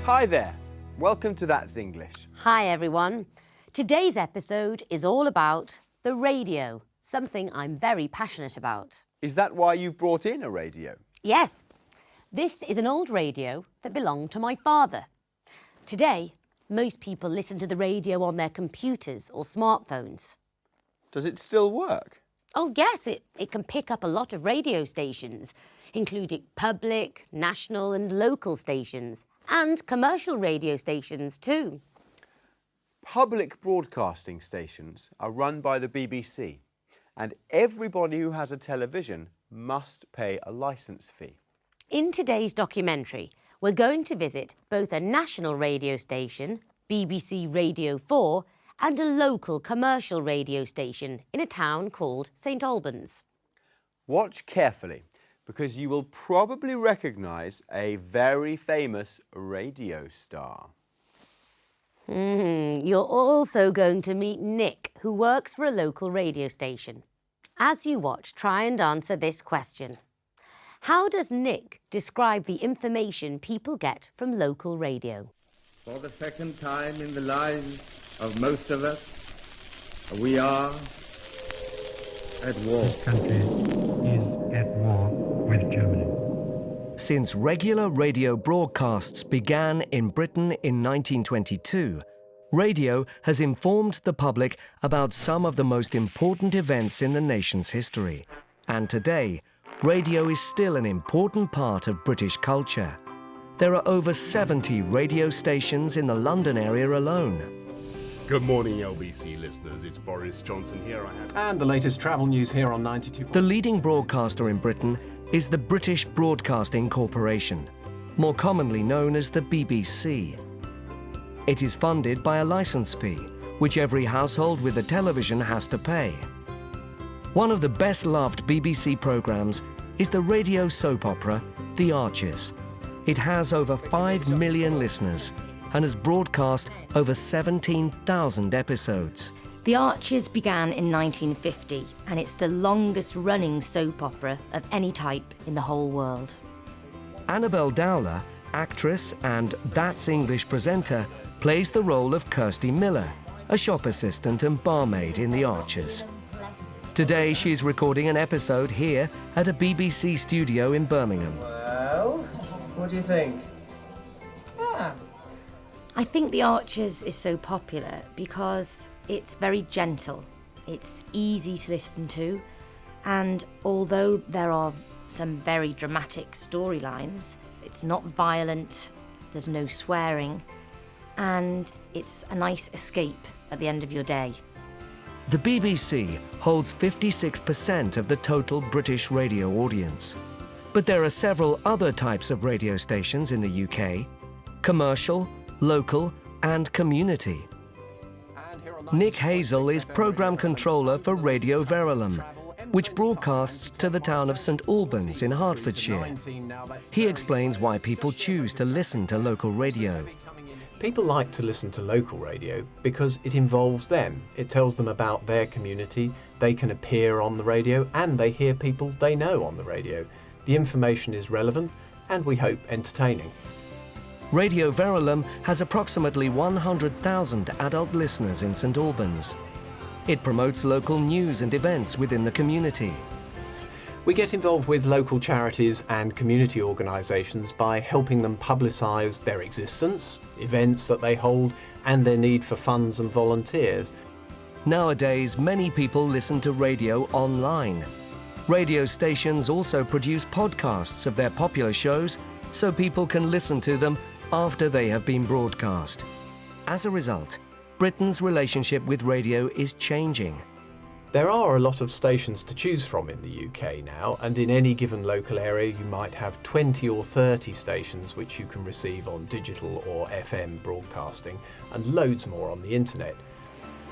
Hi there. Welcome to That's English. Hi everyone. Today's episode is all about the radio, something I'm very passionate about. Is that why you've brought in a radio? Yes, this is an old radio that belonged to my father. Today, most people listen to the radio on their computers or smartphones. Does it still work? Oh yes, it can pick up a lot of radio stations, including public, national and local stations, and commercial radio stations too. Public broadcasting stations are run by the BBC, and everybody who has a television must pay a licence fee. In today's documentary, we're going to visit both a national radio station, BBC Radio 4, and a local commercial radio station in a town called St Albans. Watch carefully, because you will probably recognise a very famous radio star. You're also going to meet Nick, who works for a local radio station. As you watch, try and answer this question. How does Nick describe the information people get from local radio? For the second time in the lives of most of us, we are at war. This country is at war with Germany. Since regular radio broadcasts began in Britain in 1922, radio has informed the public about some of the most important events in the nation's history. And today, radio is still an important part of British culture. There are over 70 radio stations in the London area alone. Good morning, LBC listeners. It's Boris Johnson here. And the latest travel news here on 92. The leading broadcaster in Britain is the British Broadcasting Corporation, more commonly known as the BBC. It is funded by a licence fee, which every household with a television has to pay. One of the best-loved BBC programmes is the radio soap opera, The Archers. It has over 5 million listeners and has broadcast over 17,000 episodes. The Archers began in 1950, and it's the longest-running soap opera of any type in the whole world. Annabel Dowler, actress and That's English presenter, plays the role of Kirsty Miller, a shop assistant and barmaid in The Archers. Today she's recording an episode here at a BBC studio in Birmingham. Well, what do you think? I think The Archers is so popular because it's very gentle, it's easy to listen to, and although there are some very dramatic storylines, it's not violent, there's no swearing, and it's a nice escape at the end of your day. The BBC holds 56% of the total British radio audience. But there are several other types of radio stations in the UK: commercial, local and community. Nick Hazel is programme controller for Radio Verulam, which broadcasts to the town of St Albans in Hertfordshire. He explains why people choose to listen to local radio. People like to listen to local radio because it involves them. It tells them about their community, they can appear on the radio, and they hear people they know on the radio. The information is relevant and, we hope, entertaining. Radio Verulam has approximately 100,000 adult listeners in St Albans. It promotes local news and events within the community. We get involved with local charities and community organisations by helping them publicise their existence, events that they hold, and their need for funds and volunteers. Nowadays, many people listen to radio online. Radio stations also produce podcasts of their popular shows so people can listen to them after they have been broadcast. As a result, Britain's relationship with radio is changing. There are a lot of stations to choose from in the UK now, and in any given local area you might have 20 or 30 stations which you can receive on digital or FM broadcasting, and loads more on the internet.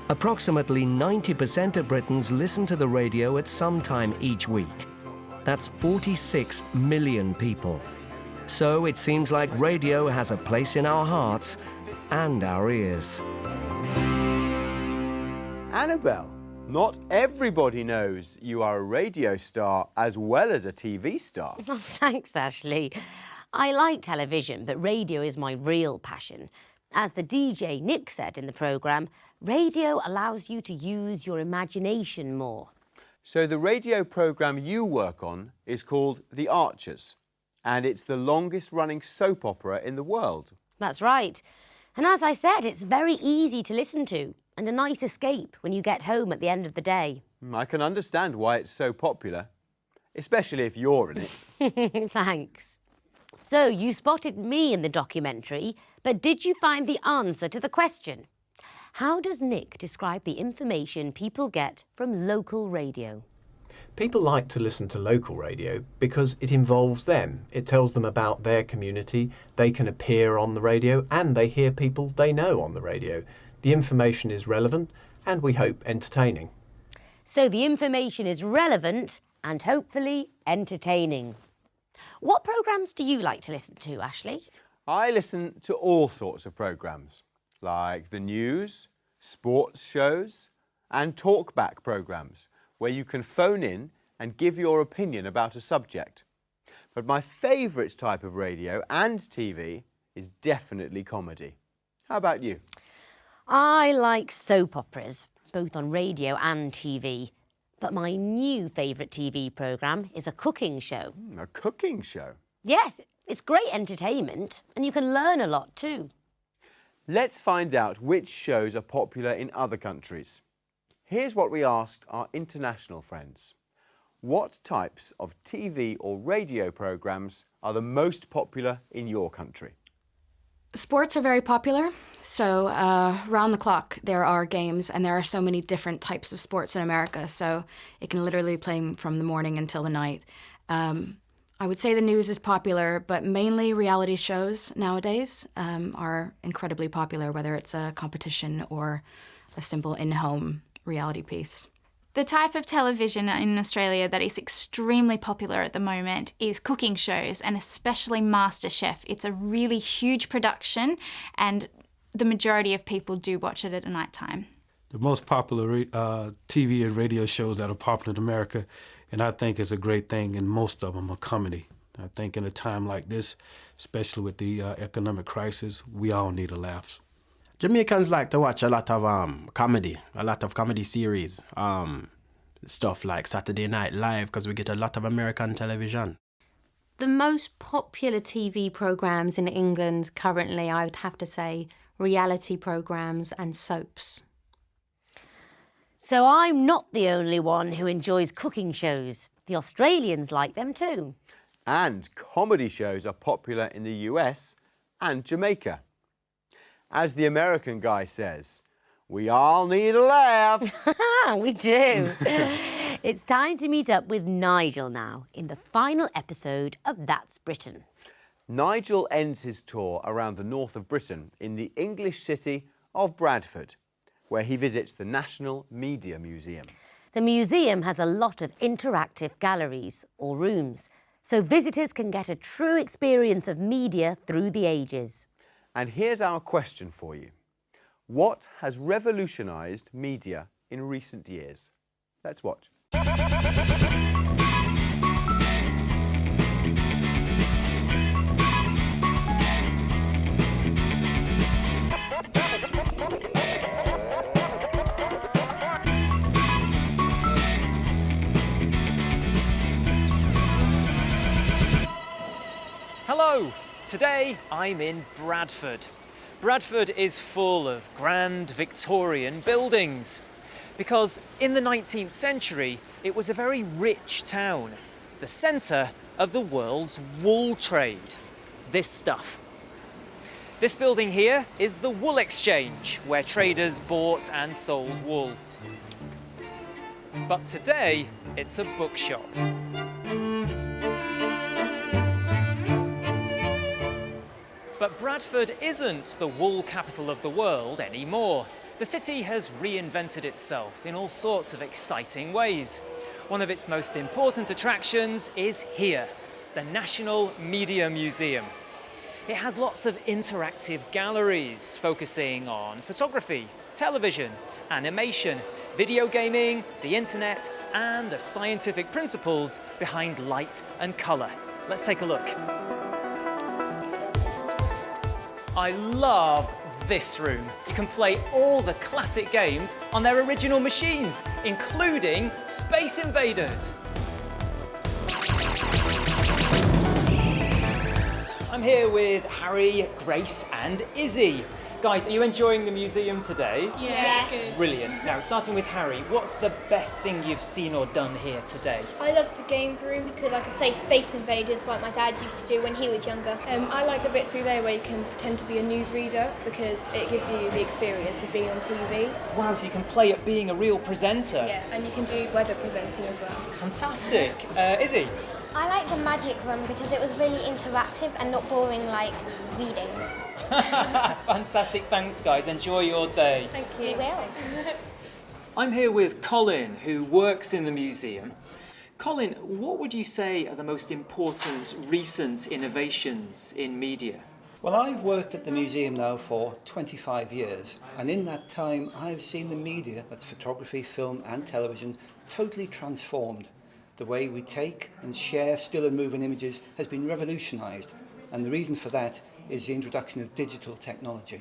Approximately 90% of Britons listen to the radio at some time each week. That's 46 million people. So it seems like radio has a place in our hearts and our ears. Annabel, not everybody knows you are a radio star as well as a TV star. Oh, thanks, Ashley. I like television, but radio is my real passion. As the DJ Nick said in the programme, radio allows you to use your imagination more. So the radio programme you work on is called The Archers, and it's the longest running soap opera in the world. That's right. And as I said, it's very easy to listen to and a nice escape when you get home at the end of the day. I can understand why it's so popular, especially if you're in it. Thanks. So you spotted me in the documentary, but did you find the answer to the question? How does Nick describe the information people get from local radio? People like to listen to local radio because it involves them. It tells them about their community, they can appear on the radio, and they hear people they know on the radio. The information is relevant and, we hope, entertaining. So the information is relevant and hopefully entertaining. What programmes do you like to listen to, Ashley? I listen to all sorts of programmes, like the news, sports shows, and talkback programmes, where you can phone in and give your opinion about a subject. But my favourite type of radio and TV is definitely comedy. How about you? I like soap operas, both on radio and TV. But my new favourite TV programme is a cooking show. A cooking show? Yes, it's great entertainment and you can learn a lot too. Let's find out which shows are popular in other countries. Here's what we asked our international friends. What types of TV or radio programmes are the most popular in your country? Sports are very popular, so round the clock there are games, and there are so many different types of sports in America, so it can literally play from the morning until the night. I would say the news is popular, but mainly reality shows nowadays are incredibly popular, whether it's a competition or a simple in-home reality piece. The type of television in Australia that is extremely popular at the moment is cooking shows, and especially MasterChef. It's a really huge production and the majority of people do watch it at night time. The most popular TV and radio shows that are popular in America, and I think it's a great thing, and most of them are comedy. I think in a time like this, especially with the economic crisis, we all need a laugh. Jamaicans like to watch a lot of comedy, a lot of comedy series, stuff like Saturday Night Live, because we get a lot of American television. The most popular TV programmes in England currently, I would have to say, reality programmes and soaps. So I'm not the only one who enjoys cooking shows. The Australians like them too. And comedy shows are popular in the US and Jamaica. As the American guy says, we all need a laugh. We do. It's time to meet up with Nigel now in the final episode of That's Britain. Nigel ends his tour around the north of Britain in the English city of Bradford, where he visits the National Media Museum. The museum has a lot of interactive galleries or rooms, so visitors can get a true experience of media through the ages. And here's our question for you. What has revolutionised media in recent years? Let's watch. Hello! Today I'm in Bradford. Bradford is full of grand Victorian buildings because in the 19th century it was a very rich town, the centre of the world's wool trade. This stuff. This building here is the Wool Exchange, where traders bought and sold wool. But today it's a bookshop. But Bradford isn't the wool capital of the world anymore. The city has reinvented itself in all sorts of exciting ways. One of its most important attractions is here, the National Media Museum. It has lots of interactive galleries focusing on photography, television, animation, video gaming, the internet, and the scientific principles behind light and colour. Let's take a look. I love this room. You can play all the classic games on their original machines, including Space Invaders. I'm here with Harry, Grace and Izzy. Guys, are you enjoying the museum today? Yes. Brilliant. Now, starting with Harry, what's the best thing you've seen or done here today? I love the games room because I could play Space Invaders like my dad used to do when he was younger. I like the bit through there where you can pretend to be a newsreader because it gives you the experience of being on TV. Wow, so you can play at being a real presenter. Yeah, and you can do weather presenting as well. Fantastic. Izzy? I like the magic room because it was really interactive and not boring like reading. Fantastic, thanks guys. Enjoy your day. Thank you. We will. I'm here with Colin, who works in the museum. Colin, what would you say are the most important recent innovations in media? Well, I've worked at the museum now for 25 years, and in that time I've seen the media, that's photography, film and television, totally transformed. The way we take and share still and moving images has been revolutionised, and the reason for that is the introduction of digital technology.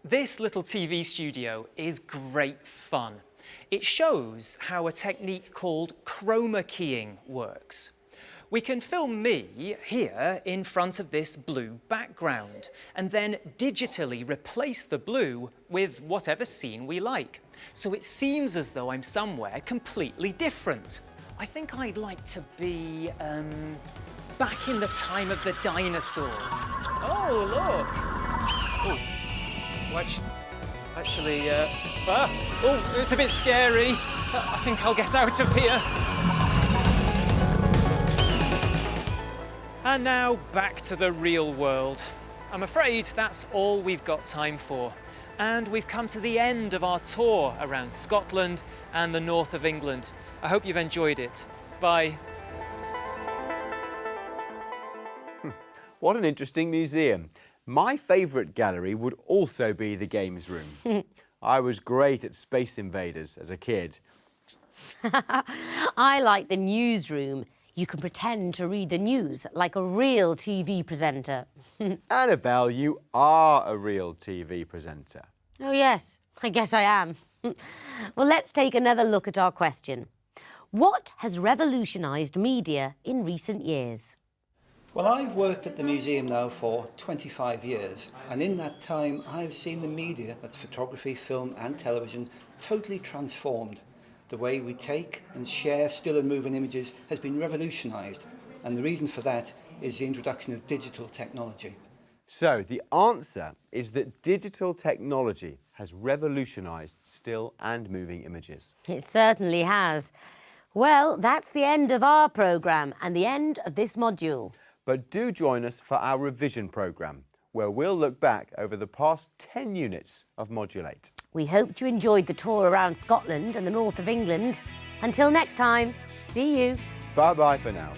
This little TV studio is great fun. It shows how a technique called chroma keying works. We can film me here in front of this blue background and then digitally replace the blue with whatever scene we like. So it seems as though I'm somewhere completely different. I think I'd like to be, back in the time of the dinosaurs. Oh, look. Oh, actually, oh, it's a bit scary. I think I'll get out of here. And now back to the real world. I'm afraid that's all we've got time for. And we've come to the end of our tour around Scotland and the north of England. I hope you've enjoyed it. Bye. What an interesting museum. My favourite gallery would also be the games room. I was great at Space Invaders as a kid. I like the newsroom. You can pretend to read the news like a real TV presenter. Annabelle, you are a real TV presenter. Oh yes, I guess I am. Well, let's take another look at our question. What has revolutionised media in recent years? Well, I've worked at the museum now for 25 years, and in that time I've seen the media, that's photography, film and television, totally transformed. The way we take and share still and moving images has been revolutionised, and the reason for that is the introduction of digital technology. So the answer is that digital technology has revolutionised still and moving images. It certainly has. Well, that's the end of our programme and the end of this module. But do join us for our revision programme, where we'll look back over the past 10 units of Module 8. We hope you enjoyed the tour around Scotland and the north of England. Until next time, see you. Bye-bye for now.